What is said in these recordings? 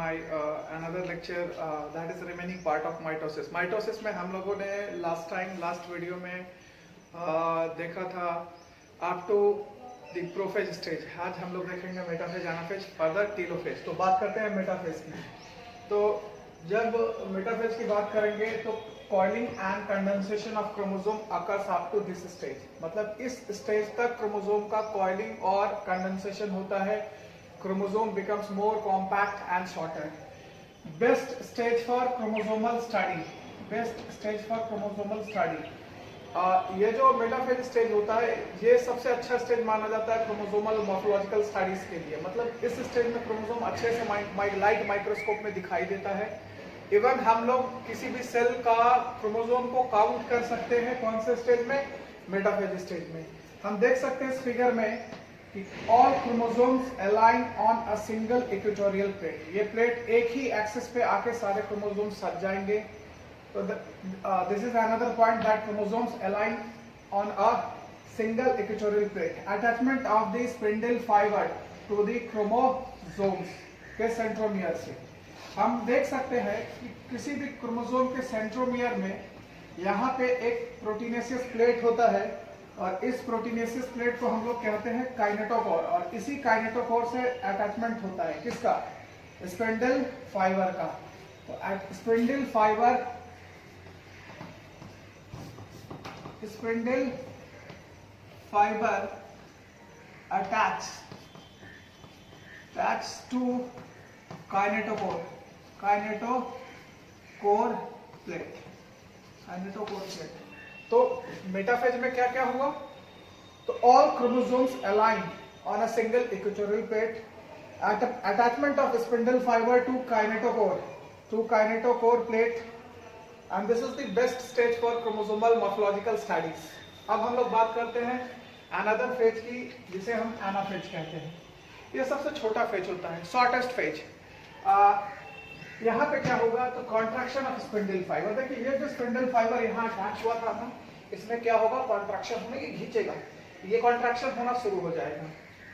my another lecture that is remaining part of mitosis. Mitosis में हम लोगों ने लास्ट वीडियो में देखा था up to the prophase stage. आज हम लोग देखेंगे मेटाफेज, एनाफेज, फर्दर टीलोफेज. तो बात करते हैं मेटाफेज की. तो जब मेटाफेज की बात करेंगे तो coiling and condensation of chromosome occurs up to this stage. मतलब इस स्टेज तक क्रोमोसोम का कॉइलिंग और कंडेंसेशन होता है. Chromosome becomes more compact and shorter. Best stage for chromosomal study. ये जो मेटाफेज स्टेज होता है ये सबसे अच्छा स्टेज माना जाता है क्रोमोसोमल मॉर्फोलॉजिकल स्टडीज के लिए. मतलब इस स्टेज में क्रोमोसोम अच्छे से लाइट माइक्रोस्कोप में दिखाई देता है. इवन हम लोग किसी भी सेल का क्रोमोसोम को काउंट कर सकते हैं. कौन से स्टेज में? मेटाफेज स्टेज में. हम देख सकते हैं इस फिगर में कि all chromosomes align on a single equatorial plate. ये प्लेट एक ही एक्सिस पे आके सारे क्रोमोसोम्स सज जाएंगे. तो this is another point that chromosomes align on a single equatorial plate. Attachment of the spindle fibre to the chromosomes के centromere से हम देख सकते हैं कि किसी भी क्रोमोसोम के सेंट्रोमियर में यहाँ पे एक प्रोटीनेशियस प्लेट होता है और इस प्रोटीनेशियस प्लेट को हम लोग कहते हैं काइनेटोकोर. और इसी काइनेटोकोर से अटैचमेंट होता है किसका? स्पिंडल फाइबर का. तो spindle fibre attach to kinetochore plate. तो मेटाफेज में क्या क्या हुआ? तो all chromosomes align on a single equatorial plate. Attachment of spindle fibre to kinetochore plate. And this is the best stage for chromosomal morphological studies. अब हम लोग बात करते हैं अनदर फेज की, जिसे हम एनाफेज कहते हैं. ये सबसे छोटा फेज होता है, शॉर्टेस्ट फेज. यहाँ पे क्या होगा? तो कॉन्ट्रैक्शन ऑफ स्पिंडल फाइबर. देखिए ये जो स्पिंडल फाइबर यहाँ अटैच हुआ था ना, इसमें क्या होगा? कॉन्ट्रैक्शन होने की खींचेगा, ये कॉन्ट्रैक्शन होना शुरू हो जाएगा.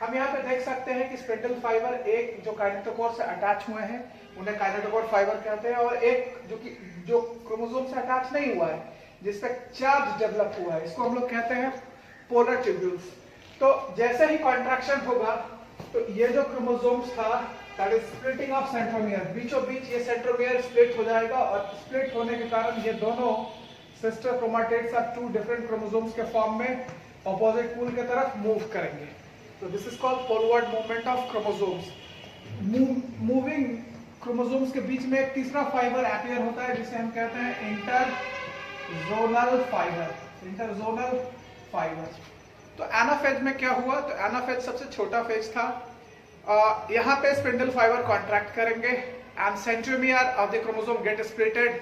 हम यहाँ पे देख सकते हैं कि स्पिंडल फाइबर एक जो काइनेटोकोर से अटैच हुए हैं उन्हें काइनेटोकोर फाइबर कहते हैं, और एक जो क्रोमोसोम से अटैच नहीं हुआ है जिसपे चार्ज डेवलप हुआ है, इसको हम लोग कहते हैं पोलर ट्यूब्यूल्स. तो जैसे ही कॉन्ट्रैक्शन होगा तो ये जो क्रोमोसोम्स था that is splitting of centromere, बीचों बीच ये सेंट्रोमियर स्प्लिट हो जाएगा और स्प्लिट होने के कारण ये दोनों सिस्टर क्रोमैटिड्स अब टू डिफरेंट क्रोमोसोम्स के फॉर्म में ऑपोजिट पोल की तरफ मूव करेंगे. तो this is called forward movement of chromosomes. Moving chromosomes के बीच में एक तीसरा फाइबर अपीयर होता है जिसे हम कहते हैं इंटरजोनल फाइबर. तो एनाफेज में क्या हुआ? तो एनाफेज सबसे छोटा फेज था. यहाँ पे स्पिंडल फाइबर कॉन्ट्रैक्ट करेंगे and centromere of the chromosome get splitted.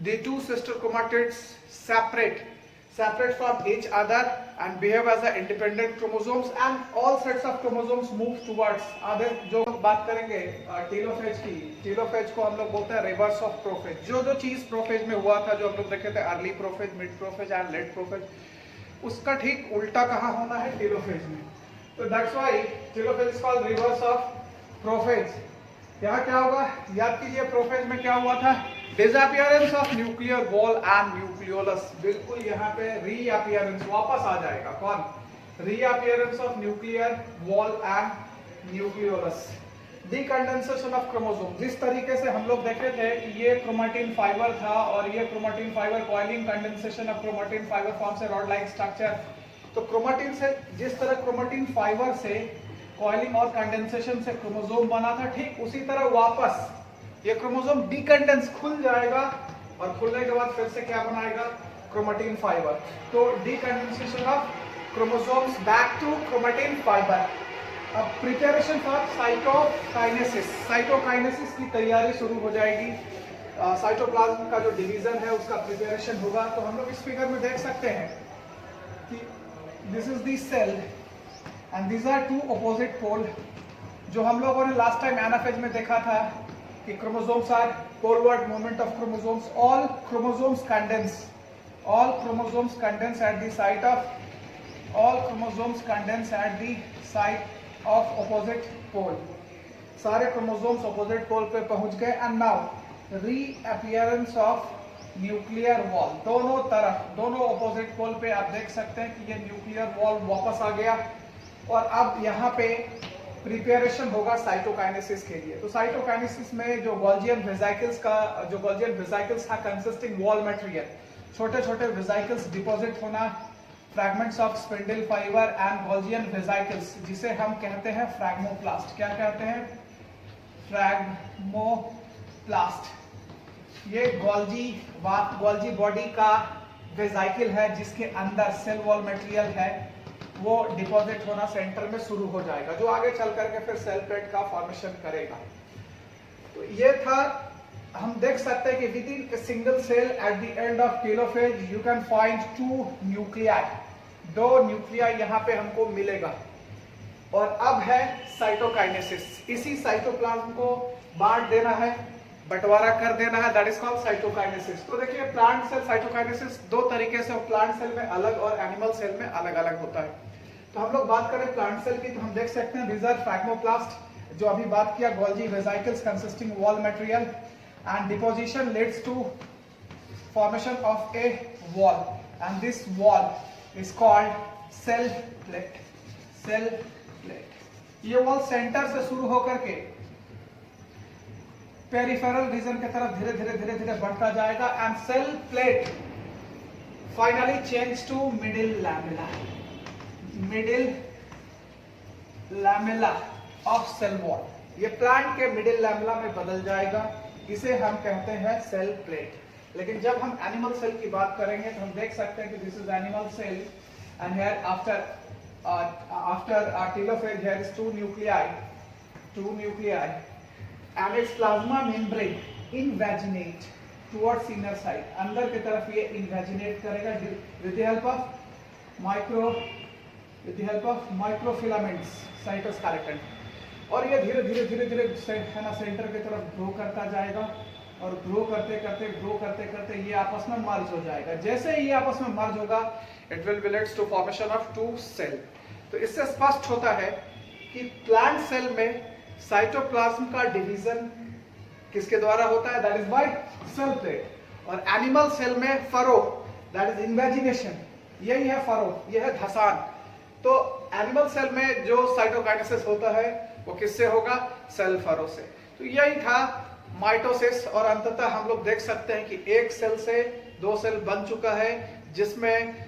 The two sister chromatids separate from each other and behave as a independent chromosomes, and all sets of chromosomes move towards other. जो बात करेंगे telophase की, telophase को हम लोग बोलते हैं reverse of prophase. जो चीज प्रोफेज में हुआ था, जो हम लोग देखे थे early prophase, mid prophase and let prophase, उसका ठीक उल्टा कहाँ होना है? टीलोफेज में. तो that's why telophase is called reverse of prophase. यहाँ क्या होगा? याद कीजिए प्रोफेज में क्या हुआ था? Disappearance of nuclear wall and nucleolus. बिल्कुल यहाँ पे रीअपियरेंस वापस आ जाएगा. कौन? Reappearance of nuclear wall and nucleolus. डीकंडेंसेशन of chromosome. जिस तरीके से हम लोग देखे थे कि ये क्रोमैटिन फाइबर था और ये chromatin fibre coiling condensation of chromatin fibre form से रॉड लाइक स्ट्रक्चर. तो क्रोमैटिन से जिस तरह क्रोमैटिन फाइबर से कॉइलिंग और कंडेंसेशन से क्रोमोसोम बना था, ठीक उसी तरह वापस ये क्रोमोसोम डीकंडेंस खुल जाएगा और खुलने के बाद फिर से क्या बनाएगा? Chromatin fibre. तो decondensation of chromosomes back to chromatin fibre. अब प्रिपरेशन फॉर साइटोकाइनेसिस की तैयारी शुरू हो जाएगी. साइटोप्लाज्म का जो डिवीजन है उसका प्रिपरेशन होगा. तो हम लोग इस फिगर में देख सकते हैं कि this is the cell and these are two opposite pole. जो हम लोगों ने लास्ट टाइम एनाफेज में देखा था कि chromosomes are forward movement of chromosomes. All chromosomes condense at the site of opposite pole. सारे क्रोमोसोम्स अपोजिट पोल पे पहुंच गए। And now reappearance of nuclear wall, दोनों तरफ, दोनों अपोजिट पोल पे आप देख सकते हैं कि ये न्यूक्लियर वॉल वापस आ गया। और अब यहाँ पे प्रिपरेशन होगा साइटोकाइनेसिस के लिए। तो साइटोकाइनेसिस में जो गोल्जियन वेसिकल्स था कंसिस्टिंग वॉल मटेरियल, छोटे छोटे वेसिकल्स डिपॉजिट होना, fragments of spindle fibre and Golgian vesicles, जिसे हम कहते हैं फ्रैगमोप्लास्ट। क्या कहते हैं? फ्रैगमोप्लास्ट। ये गोल्जी बॉडी का वेसिकल है जिसके अंदर सेल वॉल मटेरियल है, वो डिपॉजिट होना सेंटर में शुरू हो जाएगा, जो आगे चल करके फिर सेल प्लेट का फॉर्मेशन करेगा। तो ये था, हम देख सकते हैं कि within a single cell at the end of telophase you can find 2 nuclei, 2 nuclei यहाँ पे हमको मिलेगा। और अब है साइटोकाइनेसिस, इसी साइटोप्लाज्म को बांट देना है, बंटवारा कर देना है, दैट इज कॉल्ड साइटोकाइनेसिस। तो देखिए प्लांट सेल साइटोकाइनेसिस दो तरीके से, प्लांट सेल में अलग और एनिमल सेल में अलग अलग होता है। तो हम लोग बात करें प्लांट सेल की, तो हम देख सकते हैं दीज आर फ्रैगमोप्लास्ट, जो अभी बात किया, Golgi vesicles consisting wall material and deposition leads to formation of a wall and this wall is called cell plate. Cell plate, ये वॉल सेंटर से शुरू होकर के पेरिफेरल रीजन की तरफ धीरे धीरे बढ़ता जाएगा and cell plate finally change to middle lamella of cell wall. ये प्लांट के मिडिल लैमेला में बदल जाएगा, इसे हम कहते हैं सेल प्लेट। लेकिन जब हम एनिमल सेल की बात करेंगे तो हम देख सकते हैं कि this is animal cell and here after telophase here is 2 nuclei and its plasma membrane invaginate towards inner side, अंदर की तरफ ये invaginate करेगा with the help of microfilaments cytoskeleton, और ये धीरे धीरे है ना सेंटर की तरफ ग्रो करता जाएगा और ग्रो करते ये आपस में मर्ज हो जाएगा। जैसे ही ये आपस में मर्ज होगा it will leads to formation of 2 cell. तो इससे स्पष्ट होता है कि प्लांट सेल में साइटोप्लाज्म का डिवीजन किसके द्वारा होता है? That is by cell plate. और एनिमल सेल में फरो, दैट इज इन्वेजिनेशन, यही है फरो, यह है धसान। तो एनिमल सेल में जो साइटोकाइनेसिस होता है वो किससे होगा? सेल फरो से। तो यही था माइटोसिस। और अंततः हम लोग देख सकते हैं कि एक सेल से 2 सेल बन चुका है, जिसमें